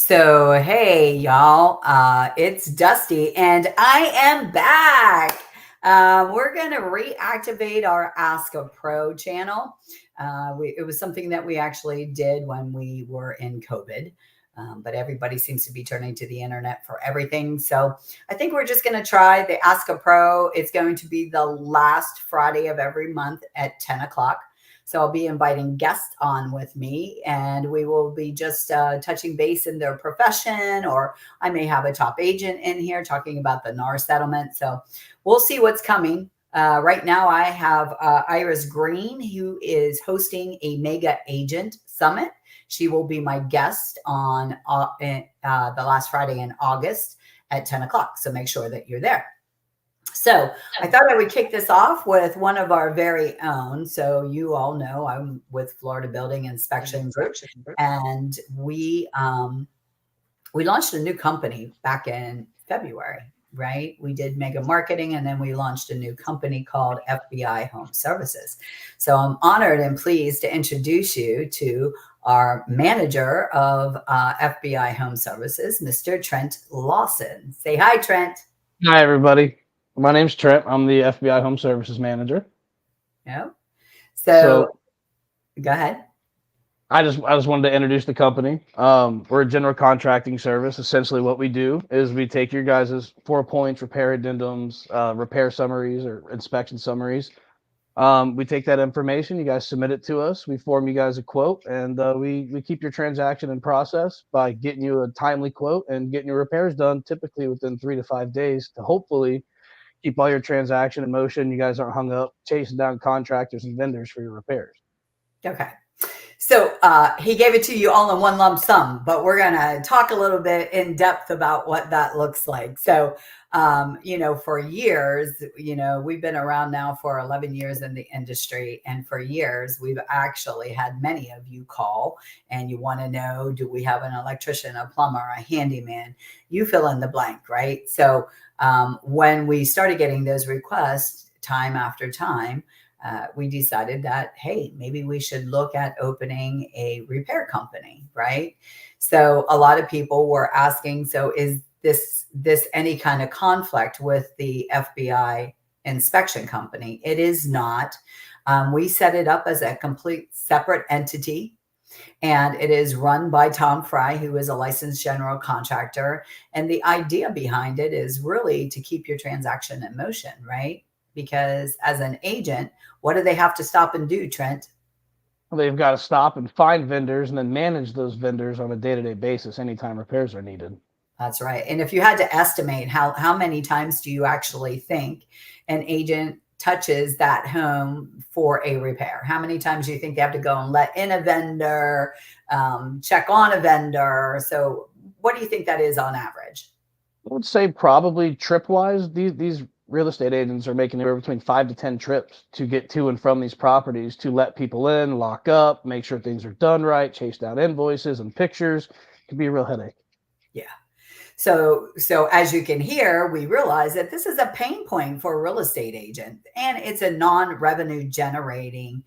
So, hey, y'all, it's Dusty, and I am back. We're going to reactivate our Ask a Pro channel. It was something that we actually did when we were in COVID, but everybody seems to be turning to the internet for everything. So, I think we're just going to try the Ask a Pro. It's going to be the last Friday of every month at 10 o'clock. So I'll be inviting guests on with me, and we will be just touching base in their profession, or I may have a top agent in here talking about the NAR settlement. So we'll see what's coming. Right now, I have Iris Green, who is hosting a mega agent summit. She will be my guest on the last Friday in August at 10 o'clock. So make sure that you're there. So I thought I would kick this off with one of our very own. So you all know I'm with Florida Building Inspection Group, and we launched a new company back in February. Right, we did mega marketing, and then we launched a new company called FBI Home Services. So I'm honored and pleased to introduce you to our manager of FBI Home Services, Mr. Trent Lawson. Say hi, Trent. Hi, everybody. My name's Trent. I'm the FBI Home Services Manager. Yeah. So So go ahead. I just wanted to introduce the company. We're a general contracting service. Essentially, what we do is we take your guys' 4 points, repair addendums, repair summaries, or inspection summaries. We take that information. You guys submit it to us. We form you guys a quote, and we keep your transaction in process by getting you a timely quote and getting your repairs done, typically within 3 to 5 days, to hopefully keep all your transaction in motion. You guys aren't hung up chasing down contractors and vendors for your repairs. Okay. So he gave it to you all in one lump sum, but we're going to talk a little bit in depth about what that looks like. So, for years, we've been around now for 11 years in the industry. And for years, we've actually had many of you call and you want to know, do we have an electrician, a plumber, a handyman? You fill in the blank, right? So when we started getting those requests time after time, we decided that, hey, maybe we should look at opening a repair company, right? So a lot of people were asking, so is this any kind of conflict with the FBI inspection company? It is not. We set it up as a complete separate entity, and it is run by Tom Fry, who is a licensed general contractor. And the idea behind it is really to keep your transaction in motion, right? Because as an agent, what do they have to stop and do, Trent? They've got to stop and find vendors and then manage those vendors on a day-to-day basis anytime repairs are needed. That's right. And if you had to estimate how many times do you actually think an agent touches that home for a repair? How many times do you think they have to go and let in a vendor, check on a vendor? So what do you think that is on average? I would say probably trip-wise, these real estate agents are making anywhere between 5 to 10 trips to get to and from these properties to let people in, lock up, make sure things are done right, chase down invoices and pictures. It can be a real headache. Yeah. So as you can hear, we realize that this is a pain point for a real estate agent, and it's a non-revenue generating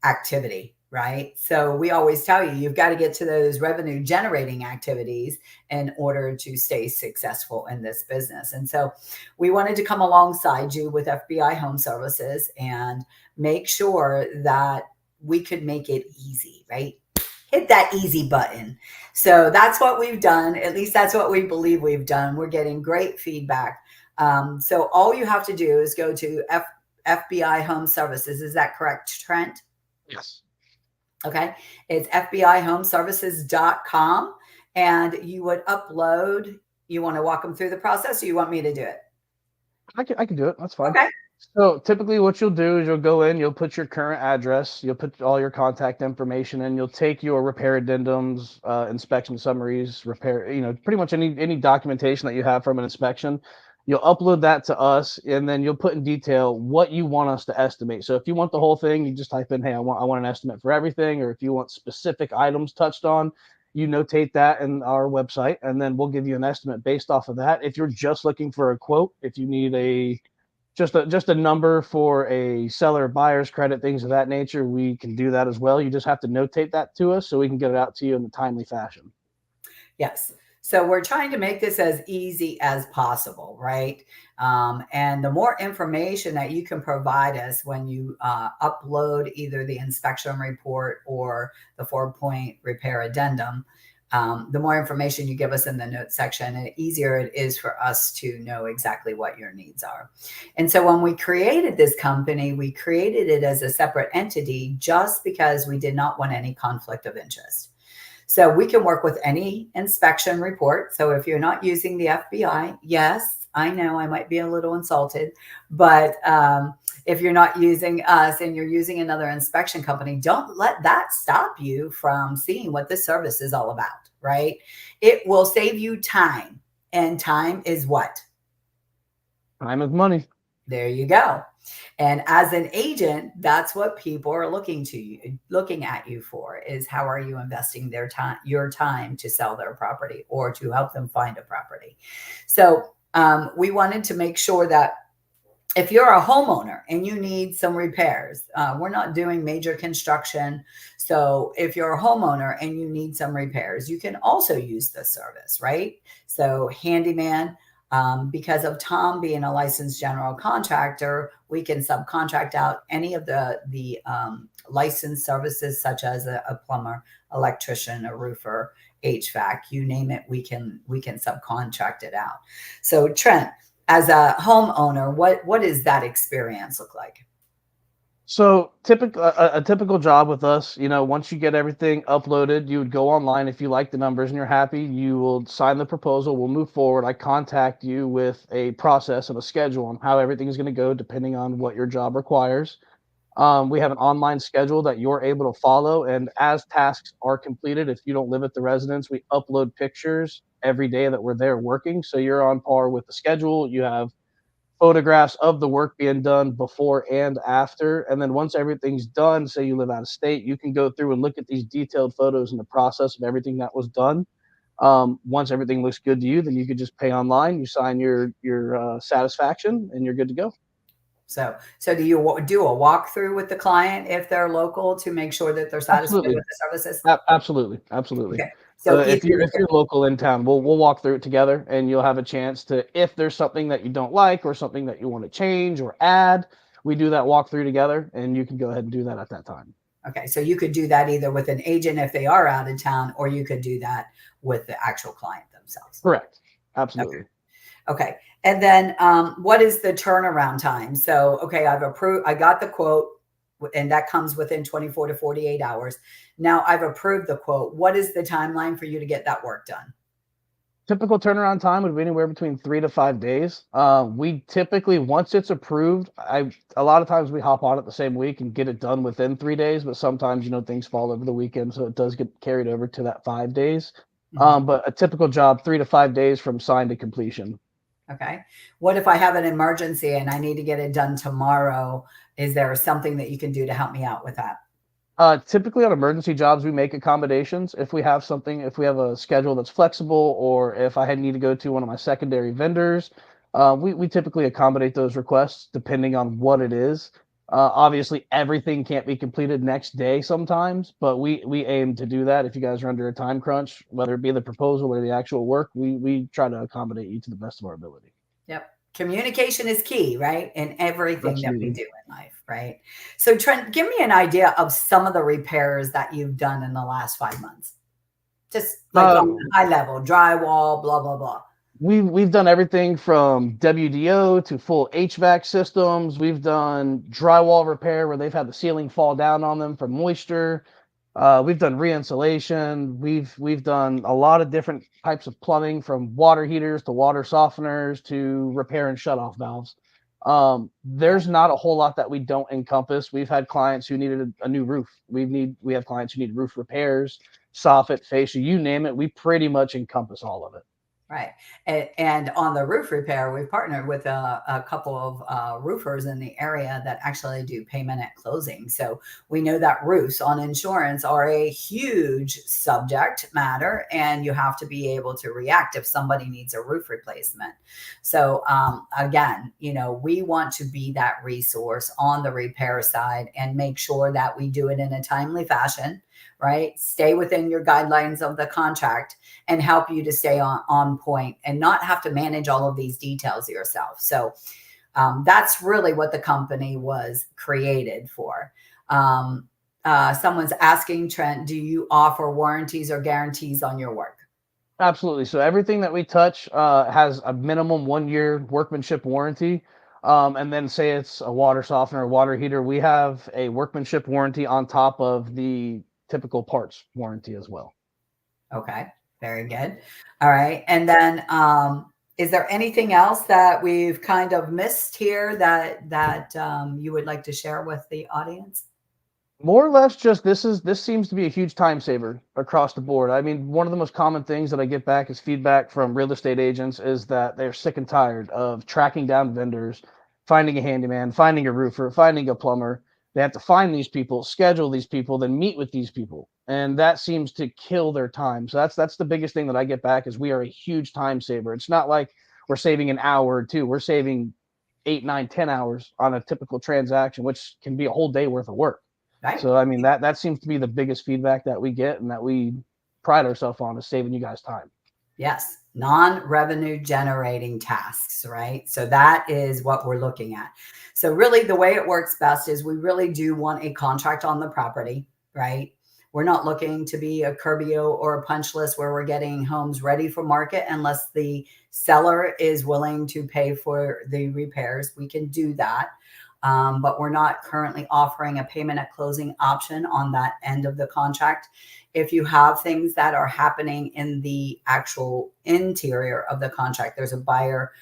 activity, right? So we always tell you, you've got to get to those revenue generating activities in order to stay successful in this business. And so we wanted to come alongside you with FBI Home Services and make sure that we could make it easy, right? Hit that easy button. So that's what we've done. At least that's what we believe we've done. We're getting great feedback. So all you have to do is go to FBI Home Services. Is that correct, Trent? Yes. Okay. It's FBIHomeservices.com. And you would upload. You want to walk them through the process, or you want me to do it? I can do it. That's fine. Okay. So typically what you'll do is you'll go in, you'll put your current address, you'll put all your contact information in, you'll take your repair addendums, inspection summaries, repair, pretty much any documentation that you have from an inspection. You'll upload that to us, and then you'll put in detail what you want us to estimate. So if you want the whole thing, you just type in, hey, I want an estimate for everything. Or if you want specific items touched on, you notate that in our website, and then we'll give you an estimate based off of that. If you're just looking for a quote, if you need just a number for a seller, buyer's credit, things of that nature, we can do that as well. You just have to notate that to us so we can get it out to you in a timely fashion. Yes. So we're trying to make this as easy as possible, right? And the more information that you can provide us when you upload either the inspection report or the 4-point repair addendum, the more information you give us in the notes section, and the easier it is for us to know exactly what your needs are. And so when we created this company, we created it as a separate entity just because we did not want any conflict of interest. So we can work with any inspection report. So if you're not using the FBI, yes, I know I might be a little insulted, but if you're not using us and you're using another inspection company, don't let that stop you from seeing what this service is all about, right? It will save you time. And time is what? Time is money. There you go. And as an agent, that's what people are looking at you for, is how are you investing your time to sell their property or to help them find a property. So we wanted to make sure that if you're a homeowner and you need some repairs, we're not doing major construction. So if you're a homeowner and you need some repairs, you can also use this service, right? So handyman, because of Tom being a licensed general contractor, we can subcontract out any of the licensed services, such as a plumber, electrician, a roofer, HVAC, you name it, we can subcontract it out. So Trent, as a homeowner, what does that experience look like? So a typical job with us, once you get everything uploaded, you would go online. If you like the numbers and you're happy, you will sign the proposal. We'll move forward. I contact you with a process and a schedule on how everything is going to go, depending on what your job requires. We have an online schedule that you're able to follow, and as tasks are completed, if you don't live at the residence, we upload pictures every day that we're there working. So you're on par with the schedule. You have photographs of the work being done before and after. And then once everything's done, say you live out of state, you can go through and look at these detailed photos and the process of everything that was done. Once everything looks good to you, then you could just pay online. You sign your satisfaction, and you're good to go. So do you do a walkthrough with the client if they're local to make sure that they're satisfied Absolutely. with the services? Absolutely, absolutely. Okay. So If either you're local in town, we'll walk through it together, and you'll have a chance to, if there's something that you don't like or something that you want to change or add, we do that walkthrough together, and you can go ahead and do that at that time. okay, so you could do that either with an agent if they are out of town, or you could do that with the actual client themselves. Correct. Okay. Absolutely. Okay. And then what is the turnaround time? So, okay, I got the quote, and that comes within 24 to 48 hours. Now I've approved the quote. What is the timeline for you to get that work done? Typical turnaround time would be anywhere between 3 to 5 days. We typically, once it's approved, a lot of times we hop on it the same week and get it done within 3 days. But sometimes things fall over the weekend, so it does get carried over to that 5 days. Mhm. But a typical job, 3 to 5 days from sign to completion. Okay. What if I have an emergency and I need to get it done tomorrow? Is there something that you can do to help me out with that? Typically on emergency jobs, we make accommodations. If we have a schedule that's flexible, or if I need to go to one of my secondary vendors, we typically accommodate those requests depending on what it is. Obviously, everything can't be completed next day sometimes, but we aim to do that. If you guys are under a time crunch, whether it be the proposal or the actual work, we try to accommodate you to the best of our ability. Yep. Communication is key, right? In everything that we Absolutely. do in life, right? So, Trent, give me an idea of some of the repairs that you've done in the last 5 months. Just like on Uh, a high level, drywall, blah, blah, blah. We've done everything from WDO to full HVAC systems. We've done drywall repair where they've had the ceiling fall down on them from moisture. We've done re-insulation. We've done a lot of different types of plumbing, from water heaters to water softeners to repair and shut off valves. Yep. There's not a whole lot that we don't encompass. We've had clients who needed a new roof. We have clients who need roof repairs, soffit, fascia, you name it. We pretty much encompass all of it. Right. And on the roof repair, we've partnered with a couple of roofers in the area that actually do payment at closing. So we know that roofs on insurance are a huge subject matter, and you have to be able to react if somebody needs a roof replacement. So again, we want to be that resource on the repair side and make sure that we do it in a timely fashion, right? Stay within your guidelines of the contract and help you to stay on point and not have to manage all of these details yourself. So that's really what the company was created for. Someone's asking, Trent, do you offer warranties or guarantees on your work? Absolutely. So everything that we touch has a minimum 1 year workmanship warranty. And then say it's a water softener or water heater, we have a workmanship warranty on top of the typical parts warranty as well. Okay, very good. All right. And then is there anything else that we've kind of missed here that you would like to share with the audience? More or less, just this seems to be a huge time saver across the board. I mean, one of the most common things that I get back as feedback from real estate agents is that they're sick and tired of tracking down vendors, finding a handyman, finding a roofer, finding a plumber. They have to find these people, schedule these people, then meet with these people, and that seems to kill their time. So that's the biggest thing that I get back is we are a huge time saver. It's not like we're saving an hour or two. We're saving 8, 9, 10 hours on a typical transaction, which can be a whole day worth of work. Right. So I mean that seems to be the biggest feedback that we get and that we pride ourselves on is saving you guys time. Yes, non-revenue generating tasks, right? So that is what we're looking at. So really the way it works best is we really do want a contract on the property, right? We're not looking to be a Curbio or a punch list where we're getting homes ready for market unless the seller is willing to pay for the repairs. We can do that. But we're not currently offering a payment at closing option on that end of the contract. If you have things that are happening in the actual interior of the contract, there's a buyer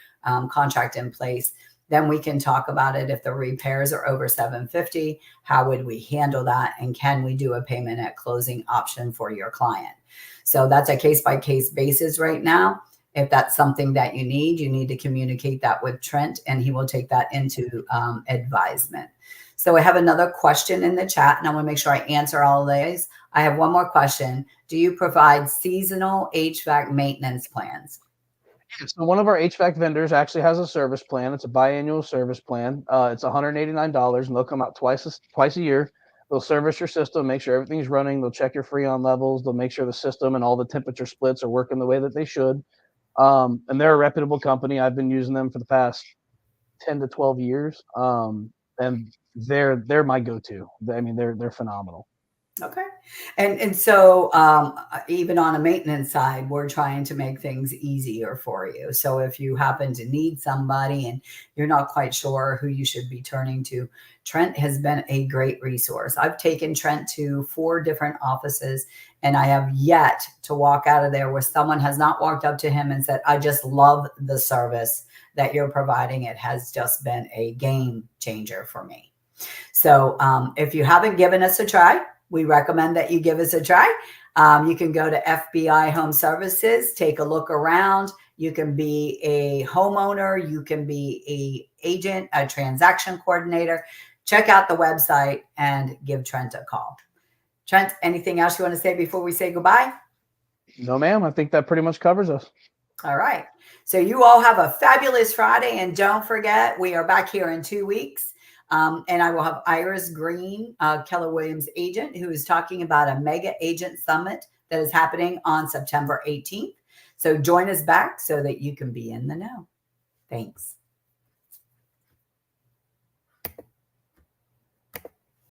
contract in place, then we can talk about it. If the repairs are over 750, how would we handle that? And can we do a payment at closing option for your client? So that's a case by case basis right now. If that's something that you need to communicate that with Trent and he will take that into advisement. So I have another question in the chat and I want to make sure I answer all of these. I have one more question. Do you provide seasonal HVAC maintenance plans? So one of our HVAC vendors actually has a service plan. It's a biannual service plan. It's $189 and they'll come out twice a year. They'll service your system, make sure everything's running. They'll check your freon levels. They'll make sure the system and all the temperature splits are working the way that they should. And they're a reputable company. I've been using them for the past 10 to 12 years. And they're my go-to. I mean, they're phenomenal. Okay. And so even on a maintenance side, we're trying to make things easier for you. So if you happen to need somebody and you're not quite sure who you should be turning to, Trent has been a great resource. I've taken Trent to 4 different offices and I have yet to walk out of there where someone has not walked up to him and said, I just love the service that you're providing. It has just been a game changer for me. So if you haven't given us a try, we recommend that you give us a try. You can go to FBI Home Services, take a look around. You can be a homeowner. You can be a agent, a transaction coordinator. Check out the website and give Trent a call. Trent, anything else you want to say before we say goodbye? No, ma'am. I think that pretty much covers us. All right. So you all have a fabulous Friday. And don't forget, we are back here in 2 weeks. And I will have Iris Green, Keller Williams agent, who is talking about a mega agent summit that is happening on September 18th. So join us back so that you can be in the know. Thanks.